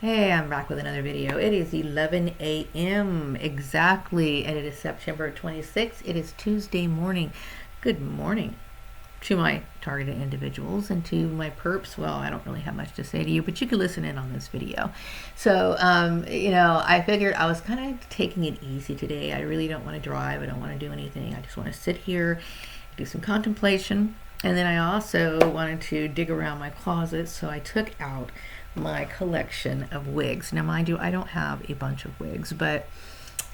Hey, I'm back with another video. It is 11 a.m. exactly, and it is September 26th. It is Tuesday morning. Good morning to my targeted individuals, and to my perps. Well, I don't really have much to say to you, but you can listen in on this video. So, I figured I was kind of taking it easy today. I really don't want to drive. I don't want to do anything. I just want to sit here, do some contemplation. And then I also wanted to dig around my closet, so I took out my collection of wigs. Now, mind you, I don't have a bunch of wigs, but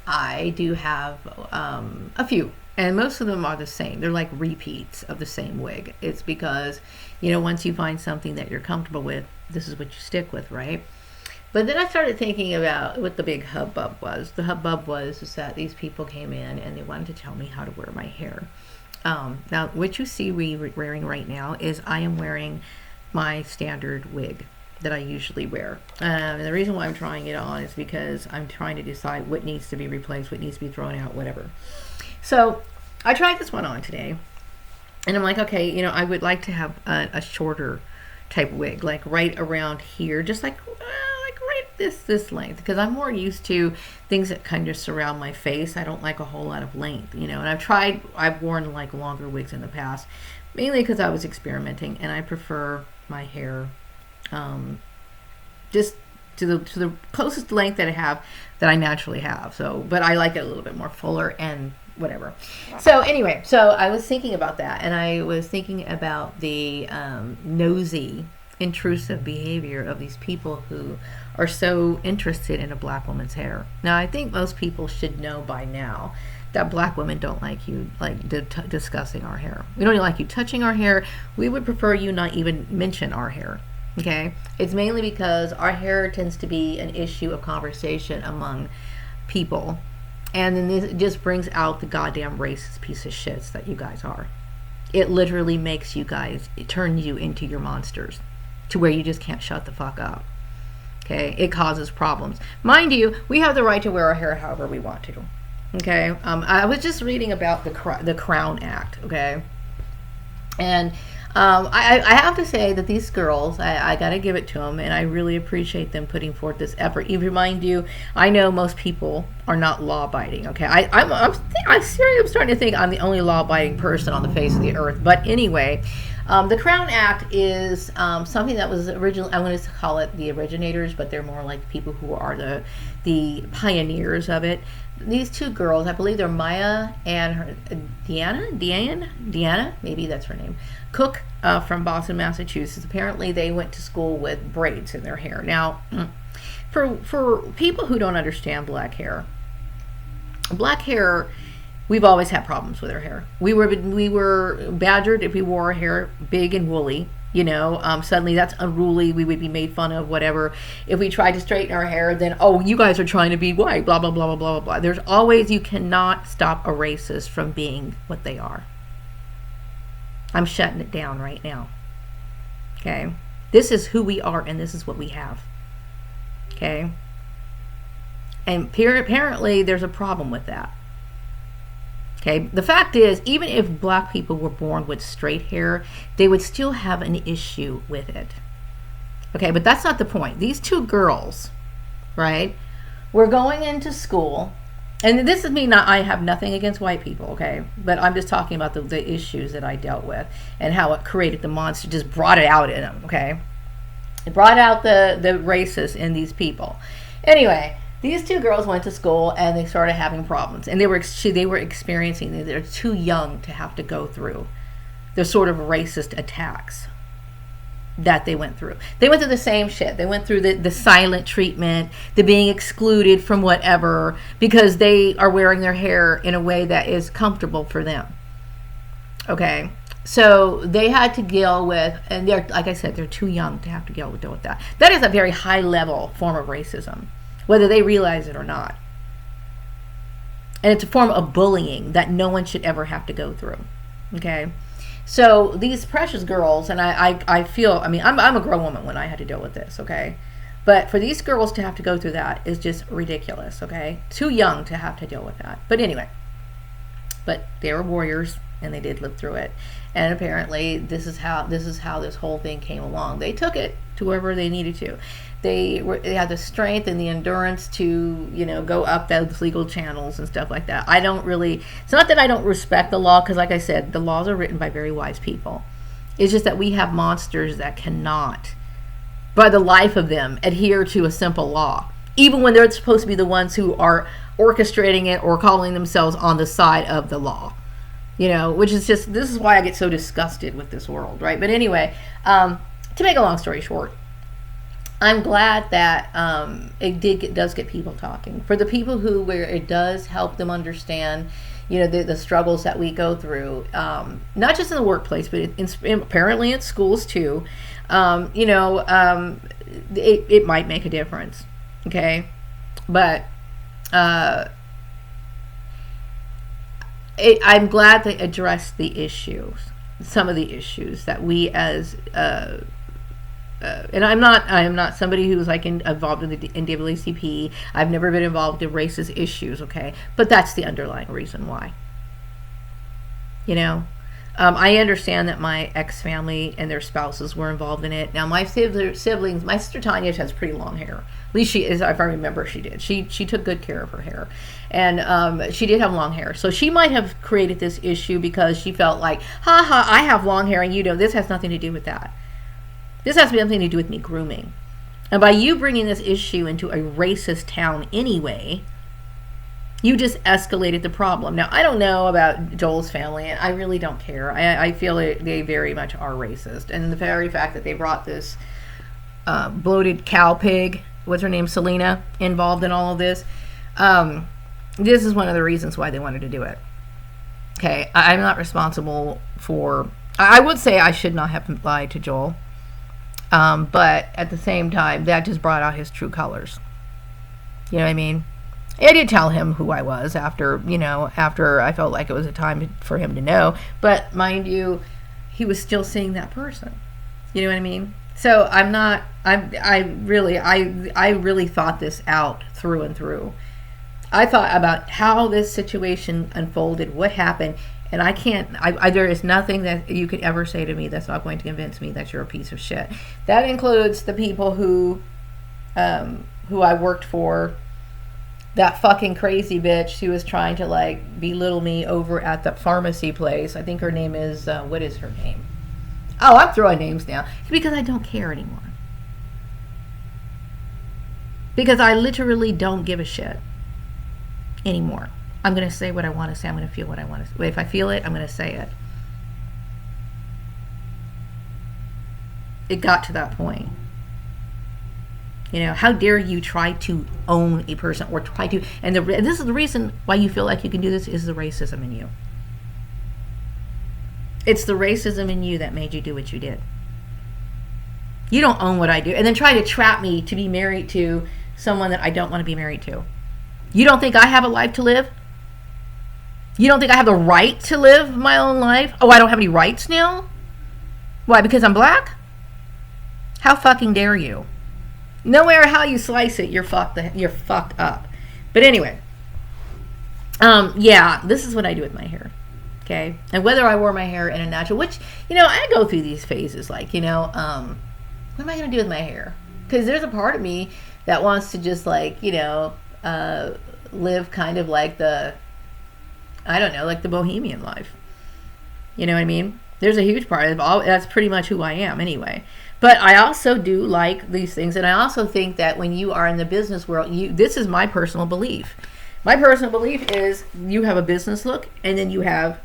I do have a few, and most of them are the same. They're like repeats of the same wig. It's because, once you find something that you're comfortable with, this is what you stick with, right? But then I started thinking about what the big hubbub was. The hubbub was that these people came in and they wanted to tell me how to wear my hair. Now, what you see me wearing right now is I am wearing my standard wig that I usually wear. And the reason why I'm trying it on is because I'm trying to decide what needs to be replaced, what needs to be thrown out, whatever. So I tried this one on today, and I'm like, okay, I would like to have a shorter type wig, like right around here, just like right this length, because I'm more used to things that kind of surround my face. I don't like a whole lot of length, and I've worn like longer wigs in the past, mainly because I was experimenting, and I prefer my hair just to the closest length that I naturally have. So, but I like it a little bit more fuller and whatever. So anyway, so I was thinking about that, and I was thinking about the nosy, intrusive behavior of these people who are so interested in a black woman's hair. Now, I think most people should know by now that black women don't like you discussing our hair. We don't like you touching our hair. We would prefer you not even mention our hair. Okay, it's mainly because our hair tends to be an issue of conversation among people, and then this just brings out the goddamn racist piece of shits that you guys are. It literally makes you guys, it turns you into your monsters, to where you just can't shut the fuck up. Okay, it causes problems. Mind you, we have the right to wear our hair however we want to. Okay, I was just reading about the Crown Act. Okay, and I have to say that these girls, I got to give it to them, and I really appreciate them putting forth this effort. Even mind you, I know most people are not law-abiding. Okay, I'm seriously starting to think I'm the only law-abiding person on the face of the earth. But anyway, the Crown Act is something that was originally, I'm going to call it the originators, but they're more like people who are the pioneers of it. These two girls, I believe they're Maya and Deanna, maybe that's her name, Cook, from Boston, Massachusetts. Apparently they went to school with braids in their hair. Now, for people who don't understand black hair, we've always had problems with our hair. We were badgered if we wore our hair big and woolly. Suddenly that's unruly. We would be made fun of, whatever. If we tried to straighten our hair, then, oh, you guys are trying to be white, blah, blah, blah, blah, blah, blah. There's always, you cannot stop a racist from being what they are. I'm shutting it down right now. Okay? This is who we are, and this is what we have. Okay? And apparently there's a problem with that. Okay, the fact is, even if black people were born with straight hair, they would still have an issue with it. Okay, but that's not the point. These two girls, right, were going into school, and this is me, I have nothing against white people, okay, but I'm just talking about the issues that I dealt with and how it created the monster, just brought it out in them, okay? It brought out the racists in these people. Anyway, these two girls went to school and they started having problems, and they were experiencing, they're too young to have to go through the sort of racist attacks that they went through. They went through the same shit. They went through the silent treatment, the being excluded from whatever, because they are wearing their hair in a way that is comfortable for them. Okay, so they had to deal with, and they're, like I said, they're too young to have to deal with that. That is a very high level form of racism, whether they realize it or not. And it's a form of bullying that no one should ever have to go through. Okay? So these precious girls, and I feel, I'm a grown woman when I had to deal with this, okay? But for these girls to have to go through that is just ridiculous, okay? Too young to have to deal with that. But anyway, but they were warriors. and they did live through it. And apparently this is how this whole thing came along. They took it to wherever they needed to. They had the strength and the endurance to, you know, go up those legal channels and stuff like that. I don't really, it's not that I don't respect the law, because like I said, the laws are written by very wise people. It's just that we have monsters that cannot, by the life of them, adhere to a simple law, even when they're supposed to be the ones who are orchestrating it or calling themselves on the side of the law. You know, which is just, this is why I get so disgusted with this world, right? But anyway, to make a long story short, I'm glad that it does get people talking. For the people where it does help them understand, you know, the struggles that we go through, not just in the workplace, but apparently in schools too. You know, it might make a difference. Okay, but I'm glad they addressed the issues, some of the issues that we as and I am not somebody who's like involved in the NAACP. I've never been involved in racist issues, okay? But that's the underlying reason why. You know, I understand that my ex-family and their spouses were involved in it. Now, my siblings, my sister Tanya has pretty long hair. At least she is, if I remember, she did. She took good care of her hair. And she did have long hair. So she might have created this issue because she felt like, I have long hair and you don't. This has nothing to do with that. This has nothing to do with me grooming. And by you bringing this issue into a racist town anyway, you just escalated the problem. Now, I don't know about Joel's family, and I really don't care. I feel they very much are racist. And the very fact that they brought this bloated cow pig, what's her name, Selena, involved in all of this, this is one of the reasons why they wanted to do it. Okay, I'm not responsible for... I would say I should not have lied to Joel. But at the same time, that just brought out his true colors. You know what I mean? I did tell him who I was after I felt like it was a time for him to know. But mind you, he was still seeing that person. You know what I mean? So I really thought this out through and through. I thought about how this situation unfolded, what happened, and there is nothing that you could ever say to me that's not going to convince me that you're a piece of shit. That includes the people who I worked for, that fucking crazy bitch who was trying to like belittle me over at the pharmacy place. I think her name is, what is her name? Oh, I'm throwing names now because I don't care anymore. Because I literally don't give a shit anymore. I'm going to say what I want to say. I'm going to feel what I want to say. If I feel it, I'm going to say it. It got to that point. You know, how dare you try to own a person or try to, and this is the reason why you feel like you can do this, is the racism in you. It's the racism in you that made you do what you did. You don't own what I do. And then try to trap me to be married to someone that I don't want to be married to. You don't think I have a life to live? You don't think I have the right to live my own life? Oh, I don't have any rights now? Why, because I'm black? How fucking dare you? No matter how you slice it, you're fucked up. But anyway, yeah, this is what I do with my hair. Okay? And whether I wore my hair in a natural, which, you know, I go through these phases, like, you know, what am I going to do with my hair? Because there's a part of me that wants to just, like, you know, live kind of like the bohemian life. You know what I mean? There's a huge part of that's pretty much who I am anyway. But I also do like these things, and I also think that when you are in the business world, this is my personal belief. My personal belief is you have a business look, and then you have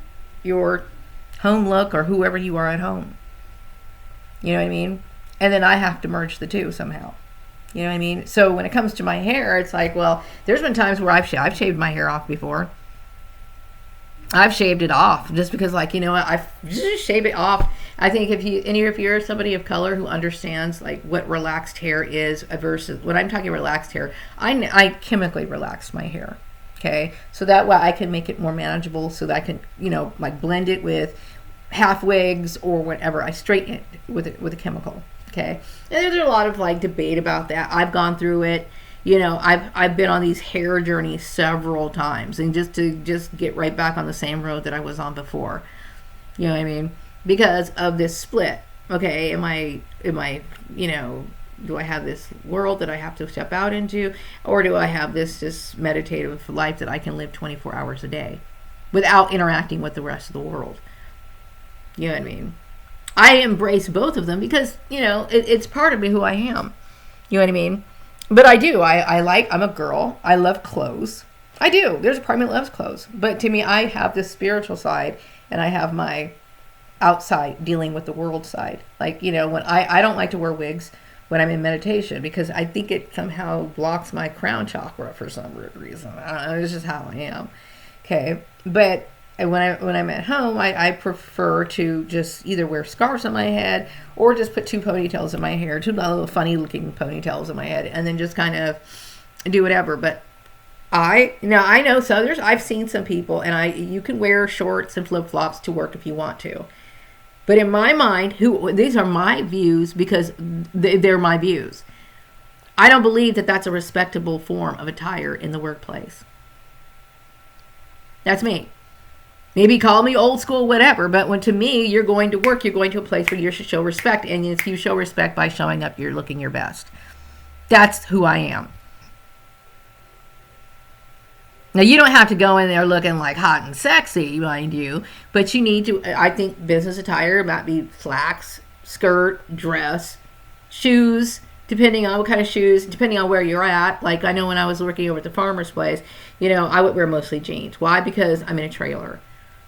your home look, or whoever you are at home. You know what I mean? And then I have to merge the two somehow. You know what I mean? So when it comes to my hair, it's like, well, there's been times where I've shaved my hair off before. I've shaved it off just because, like, you know what, I just shave it off. I think if you're somebody of color who understands like what relaxed hair is versus when I'm talking relaxed hair, I chemically relax my hair. Okay, so that way I can make it more manageable, so that I can, you know, like blend it with half wigs or whatever. I straighten it with a chemical. Okay, and there's a lot of like debate about that. I've gone through it. You know, I've been on these hair journeys several times, and just to get right back on the same road that I was on before. You know what I mean? Because of this split. Okay, do I have this world that I have to step out into, or do I have this just meditative life that I can live 24 hours a day without interacting with the rest of the world? You know what I mean? I embrace both of them because, it's part of me who I am. You know what I mean? But I do. I'm a girl. I love clothes. I do. There's a part of me that loves clothes. But to me, I have this spiritual side and I have my outside dealing with the world side. Like, when I don't like to wear wigs when I'm in meditation because I think it somehow blocks my crown chakra for some weird reason. I don't know. It's just how I am. Okay. But when I'm at home, I prefer to just either wear scarves on my head or just put two ponytails in my hair, two little funny looking ponytails in my head, and then just kind of do whatever. But I know Southerners. I've seen some people, and you can wear shorts and flip flops to work if you want to. But in my mind, these are my views because they're my views. I don't believe that that's a respectable form of attire in the workplace. That's me. Maybe call me old school, whatever, but to me, you're going to work, you're going to a place where you should show respect, and if you show respect by showing up, you're looking your best. That's who I am. Now, you don't have to go in there looking like hot and sexy, mind you, but you need to, I think business attire might be slacks, skirt, dress, shoes, depending on what kind of shoes, depending on where you're at. Like, I know when I was working over at the farmer's place, I would wear mostly jeans. Why? Because I'm in a trailer.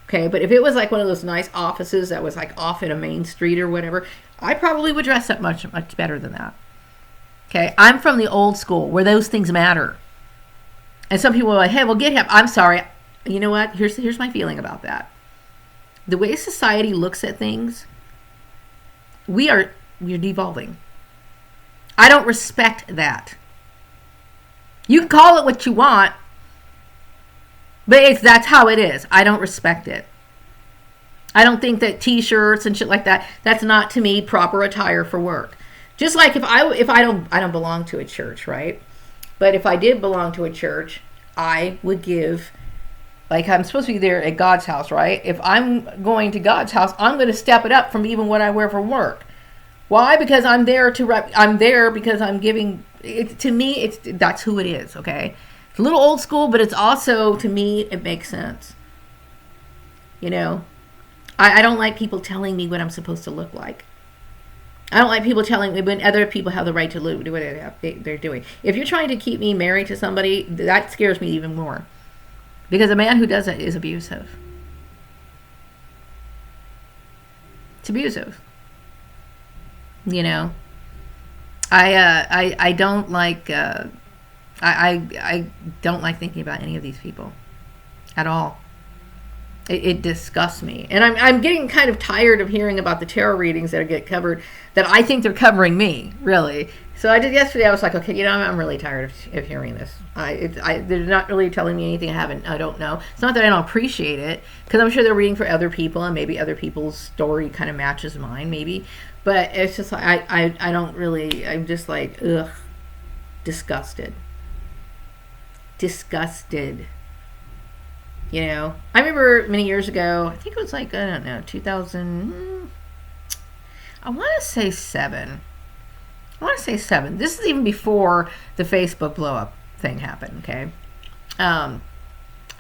Okay, but if it was like one of those nice offices that was like off in a main street or whatever, I probably would dress up much, much better than that. Okay, I'm from the old school where those things matter. And some people are like, hey, well, get him. I'm sorry. You know what? Here's my feeling about that. The way society looks at things, we're devolving. I don't respect that. You can call it what you want, but that's how it is. I don't respect it. I don't think that t-shirts and shit like that, that's not to me proper attire for work. Just like if I don't belong to a church, right? But if I did belong to a church, I would give, like I'm supposed to be there at God's house, right? If I'm going to God's house, I'm going to step it up from even what I wear for work. Why? Because I'm there because I'm giving it to me. That's who it is. Okay. It's a little old school, but it's also, to me, it makes sense. I don't like people telling me what I'm supposed to look like. I don't like people telling me when other people have the right to do what they're doing. If you're trying to keep me married to somebody, that scares me even more. Because a man who does it is abusive. It's abusive. I don't like I don't like thinking about any of these people at all. It disgusts me, and I'm getting kind of tired of hearing about the tarot readings that get covered. That I think they're covering me, really. So I did yesterday. I was like, okay, I'm really tired of hearing this. They're not really telling me anything I don't know. It's not that I don't appreciate it, because I'm sure they're reading for other people, and maybe other people's story kind of matches mine, maybe. But it's just like I don't really. I'm just like, ugh, disgusted. I remember many years ago, I think it was like, 2000, I want to say 7. This is even before the Facebook blow up thing happened, okay? I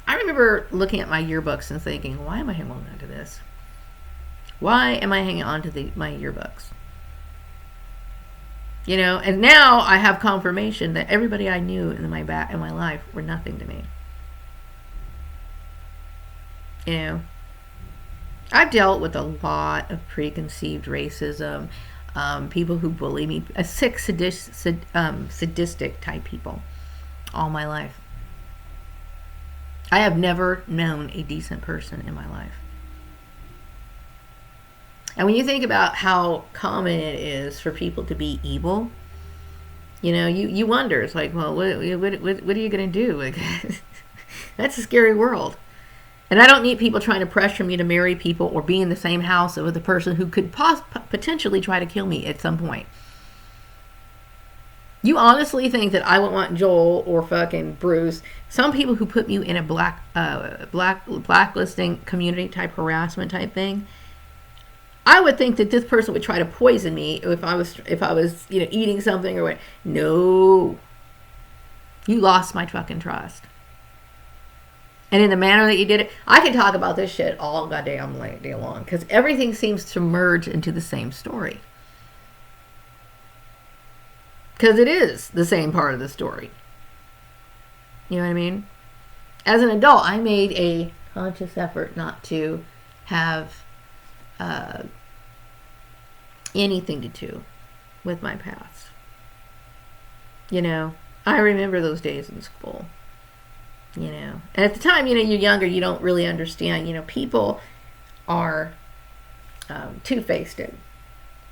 remember looking at my yearbooks and thinking, why am I hanging on to this? Why am I hanging on to my yearbooks? And now I have confirmation that everybody I knew in my life were nothing to me. I've dealt with a lot of preconceived racism, people who bully me, sick, sadistic type people all my life. I have never known a decent person in my life. And when you think about how common it is for people to be evil, you wonder. It's like, well, what are you going to do? Like, that's a scary world. And I don't need people trying to pressure me to marry people or be in the same house with a person who could potentially try to kill me at some point. You honestly think that I would want Joel or fucking Bruce, some people who put you in a blacklisting community type harassment type thing? I would think that this person would try to poison me if I was eating something or what. No, you lost my fucking trust. And in the manner that you did it, I can talk about this shit all goddamn day long because everything seems to merge into the same story. Because it is the same part of the story. You know what I mean? As an adult, I made a conscious effort not to have anything to do with my past. You know, I remember those days in school. You know, and at the time, you're younger, you don't really understand. People are two-faced.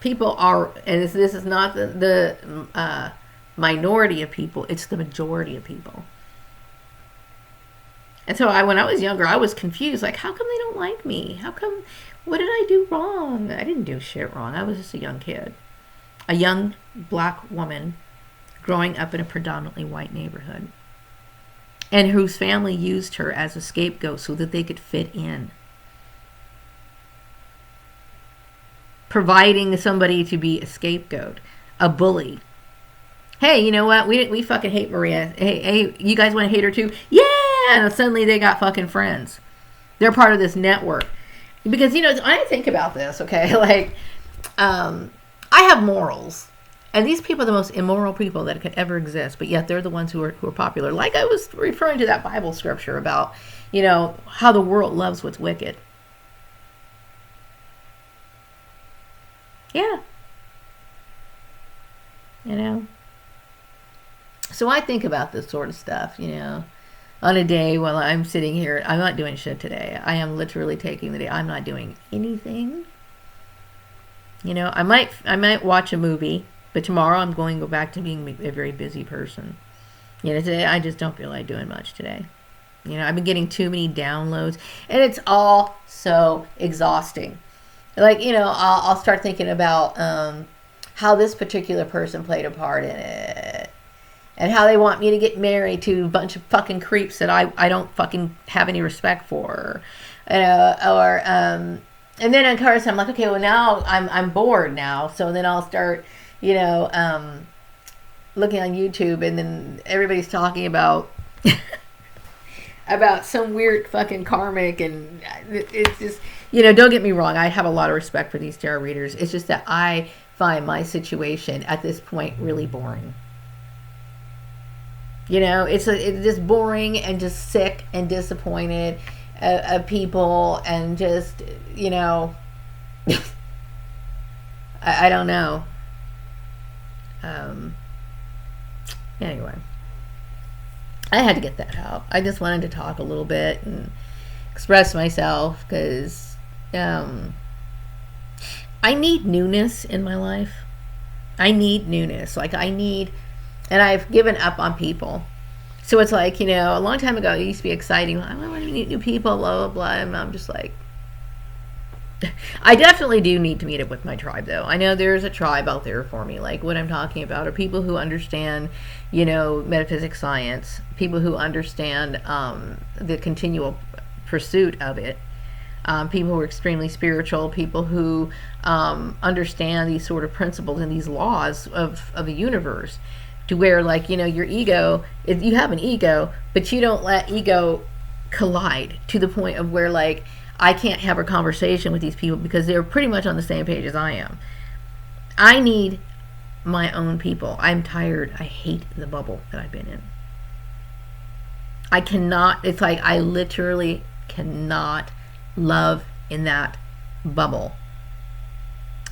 People are, and this is not the minority of people, it's the majority of people. And so when I was younger, I was confused. Like, how come they don't like me? How come, what did I do wrong? I didn't do shit wrong. I was just a young kid. A young black woman growing up in a predominantly white neighborhood. And whose family used her as a scapegoat so that they could fit in. Providing somebody to be a scapegoat, a bully. Hey, you know what? We fucking hate Maria. Hey, you guys want to hate her too? Yeah! And suddenly they got fucking friends. They're part of this network. Because, I think about this, okay? Like, I have morals. And these people are the most immoral people that could ever exist, but yet they're the ones who are popular. Like I was referring to that Bible scripture about, how the world loves what's wicked. Yeah. So I think about this sort of stuff, on a day while I'm sitting here. I'm not doing shit today. I am literally taking the day. I'm not doing anything. I might watch a movie. But tomorrow I'm going to go back to being a very busy person. Today I just don't feel like doing much today. I've been getting too many downloads. And it's all so exhausting. Like, I'll start thinking about how this particular person played a part in it. And how they want me to get married to a bunch of fucking creeps that I don't fucking have any respect for. And then of course I'm like, okay, well now I'm bored now. So then I'll start... looking on YouTube, and then everybody's talking about some weird fucking karmic, and it's just, don't get me wrong, I have a lot of respect for these tarot readers. It's just that I find my situation at this point really boring. It's just boring and just sick and disappointed of people, and just, I don't know. Anyway, I had to get that out. I just wanted to talk a little bit and express myself because I need newness in my life. I need newness. And I've given up on people. So it's like, a long time ago, it used to be exciting. I want to meet new people, blah, blah, blah. And I'm just like, I definitely do need to meet up with my tribe, though. I know there's a tribe out there for me. Like what I'm talking about are people who understand, metaphysics science, people who understand the continual pursuit of it, people who are extremely spiritual, people who understand these sort of principles and these laws of the universe, to where, like, your ego, you have an ego, but you don't let ego collide to the point of where, like, I can't have a conversation with these people because they're pretty much on the same page as I am. I need my own people. I'm tired. I hate the bubble that I've been in. I cannot, it's like I literally cannot love in that bubble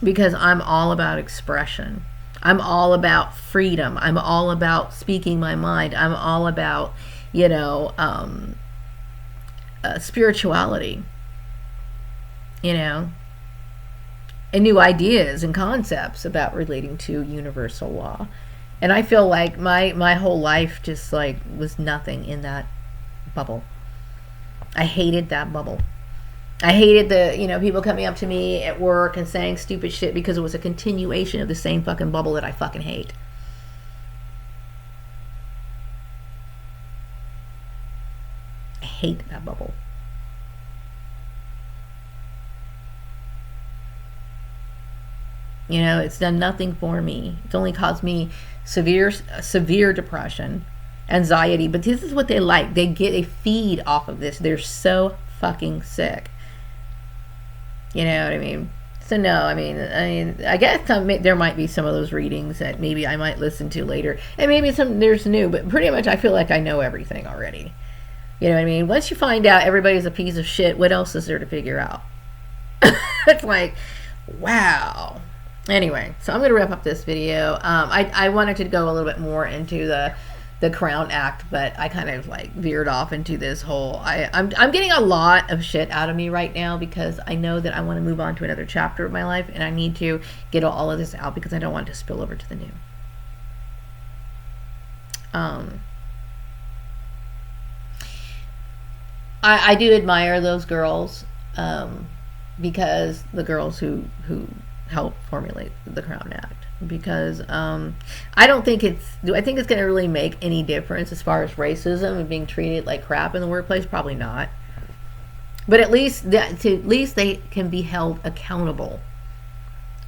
because I'm all about expression. I'm all about freedom. I'm all about speaking my mind. I'm all about, spirituality. And new ideas and concepts about relating to universal law. And I feel like my whole life just like was nothing in that bubble. I hated that bubble. I hated the, people coming up to me at work and saying stupid shit because it was a continuation of the same fucking bubble that I fucking hate. hate that bubble. You know, it's done nothing for me. It's only caused me severe depression, anxiety. But this is what they like. They get a feed off of this. They're so fucking sick. You know what I mean? So no, I mean, I guess there might be some of those readings that maybe I might listen to later, and maybe there's new. But pretty much, I feel like I know everything already. You know what I mean? Once you find out everybody's a piece of shit, what else is there to figure out? It's like, wow. Anyway, so I'm going to wrap up this video. I wanted to go a little bit more into the Crown Act, but I kind of like veered off into this whole, I'm getting a lot of shit out of me right now because I know that I want to move on to another chapter of my life, and I need to get all of this out because I don't want it to spill over to the new. I do admire those girls, because the girls who helped formulate the Crown Act, because I think it's going to really make any difference as far as racism and being treated like crap in the workplace. Probably not, but at least they can be held accountable.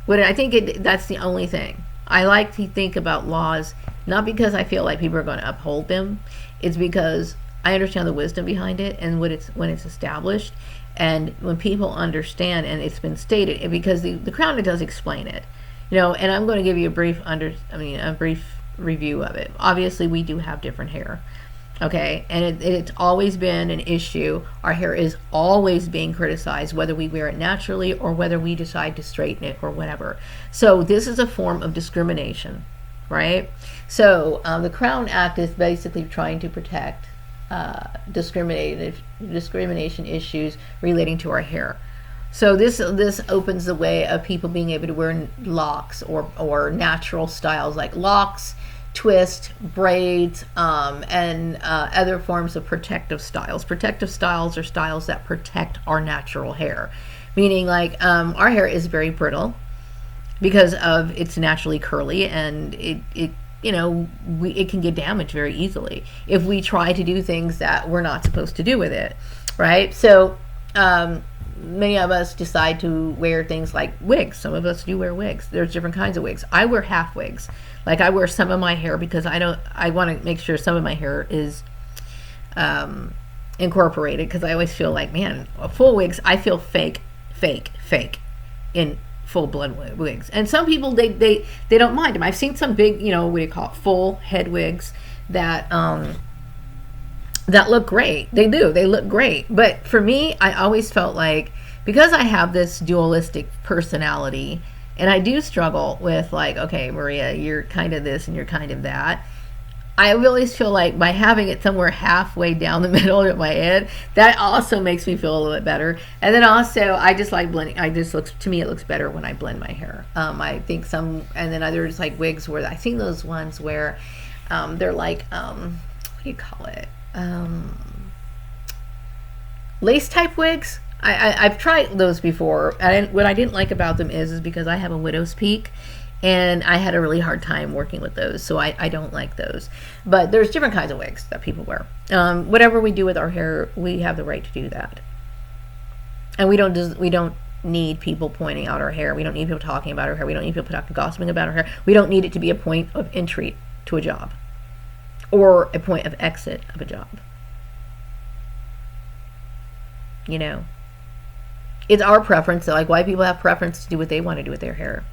But I think that's the only thing. I like to think about laws not because I feel like people are going to uphold them. It's because I understand the wisdom behind it and when it's established. And when people understand, and it's been stated, because the Crown does explain it, you know, and I'm going to give you a brief review of it. Obviously, we do have different hair, okay, and it's always been an issue. Our hair is always being criticized, whether we wear it naturally or whether we decide to straighten it or whatever. So this is a form of discrimination, right? So the Crown Act is basically trying to protect discrimination issues relating to our hair. So this opens the way of people being able to wear locks or natural styles like locks, twist, braids, and other forms of protective styles. Protective styles are styles that protect our natural hair, meaning like our hair is very brittle because of it's naturally curly, and it you know, it can get damaged very easily if we try to do things that we're not supposed to do with it, right? So many of us decide to wear things like wigs. Some of us do wear wigs. There's different kinds of wigs. I wear half wigs. Like I wear some of my hair because I want to make sure some of my hair is incorporated, because I always feel like, man, full wigs, I feel fake in full blood wigs. And some people they don't mind them. I've seen some big, you know, what do you call it, full head wigs that that look great. They look great. But for me, I always felt like, because I have this dualistic personality, and I do struggle with like, okay, Maria, you're kind of this and you're kind of that. I always feel like by having it somewhere halfway down the middle of my head, that also makes me feel a little bit better. And then also, I just like blending. To me, it looks better when I blend my hair. I think and then others like wigs where I've seen those ones where they're like, what do you call it? Lace type wigs. I've tried those before. What I didn't like about them is because I have a widow's peak, and I had a really hard time working with those, so I don't like those. But there's different kinds of wigs that people wear. Whatever we do with our hair, we have the right to do that. And we don't need people pointing out our hair. We don't need people talking about our hair. We don't need people gossiping about our hair. We don't need it to be a point of entry to a job or a point of exit of a job. You know, it's our preference. Like, white people have preference to do what they want to do with their hair.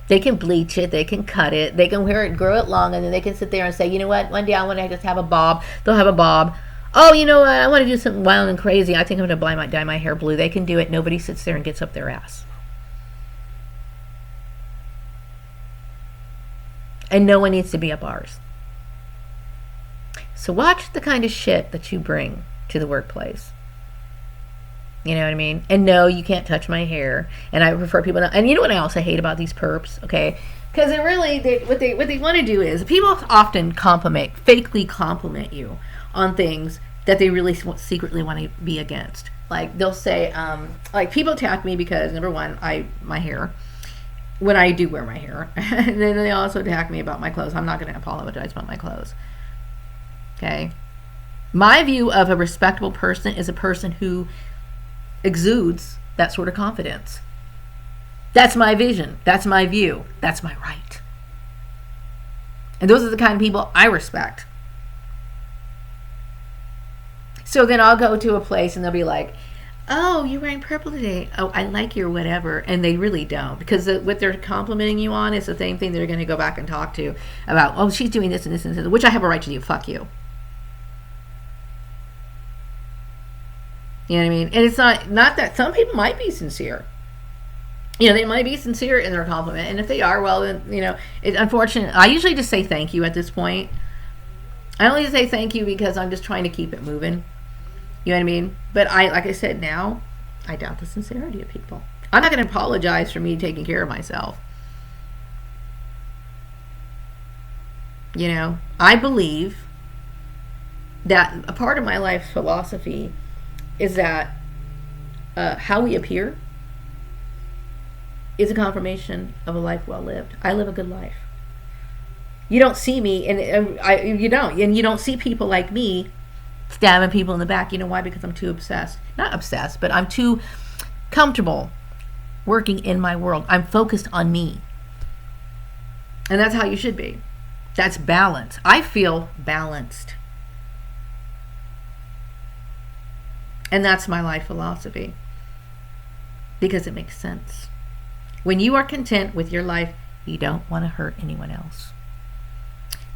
They can bleach it, they can cut it, they can wear it, grow it long, and then they can sit there and say, you know what, one day I want to just have a bob. They'll have a bob. Oh, you know what, I want to do something wild and crazy. I think I'm going to dye my hair blue. They can do it. Nobody sits there and gets up their ass. And no one needs to be up ours. So watch the kind of shit that you bring to the workplace. You know what I mean? And no, you can't touch my hair. And I prefer people to, and you know what I also hate about these perps, okay? Because it really, what they want to do is, people often fakely compliment you on things that they really secretly want to be against. Like, they'll say, like, people attack me because, number one, my hair, when I do wear my hair. And then they also attack me about my clothes. I'm not going to apologize about my clothes. Okay? My view of a respectable person is a person who exudes that sort of confidence. That's my vision. That's my view. That's my right. And those are the kind of people I respect. So then I'll go to a place and they'll be like, oh, you're wearing purple today. Oh, I like your whatever. And they really don't. Because what they're complimenting you on is the same thing they're going to go back and talk to about, oh, she's doing this and this and this, which I have a right to do. Fuck you. You know what I mean? And it's not that some people might be sincere. You know, they might be sincere in their compliment. And if they are, well, then, you know, it's unfortunate. I usually just say thank you at this point. I only say thank you because I'm just trying to keep it moving. You know what I mean? But like I said, now I doubt the sincerity of people. I'm not going to apologize for me taking care of myself. You know, I believe that a part of my life philosophy is that how we appear is a confirmation of a life well lived. I live a good life. You don't see me, and you don't see people like me stabbing people in the back. You know why? Because I'm too obsessed. Not obsessed, but I'm too comfortable working in my world. I'm focused on me. And that's how you should be. That's balance. I feel balanced. And that's my life philosophy. Because it makes sense. When you are content with your life, you don't want to hurt anyone else.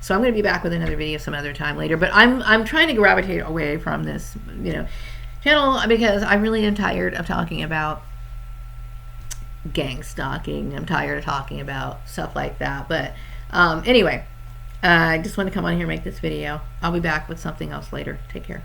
So I'm going to be back with another video some other time later. But I'm trying to gravitate away from this, channel because I really am tired of talking about gang stalking. I'm tired of talking about stuff like that. But anyway, I just want to come on here and make this video. I'll be back with something else later. Take care.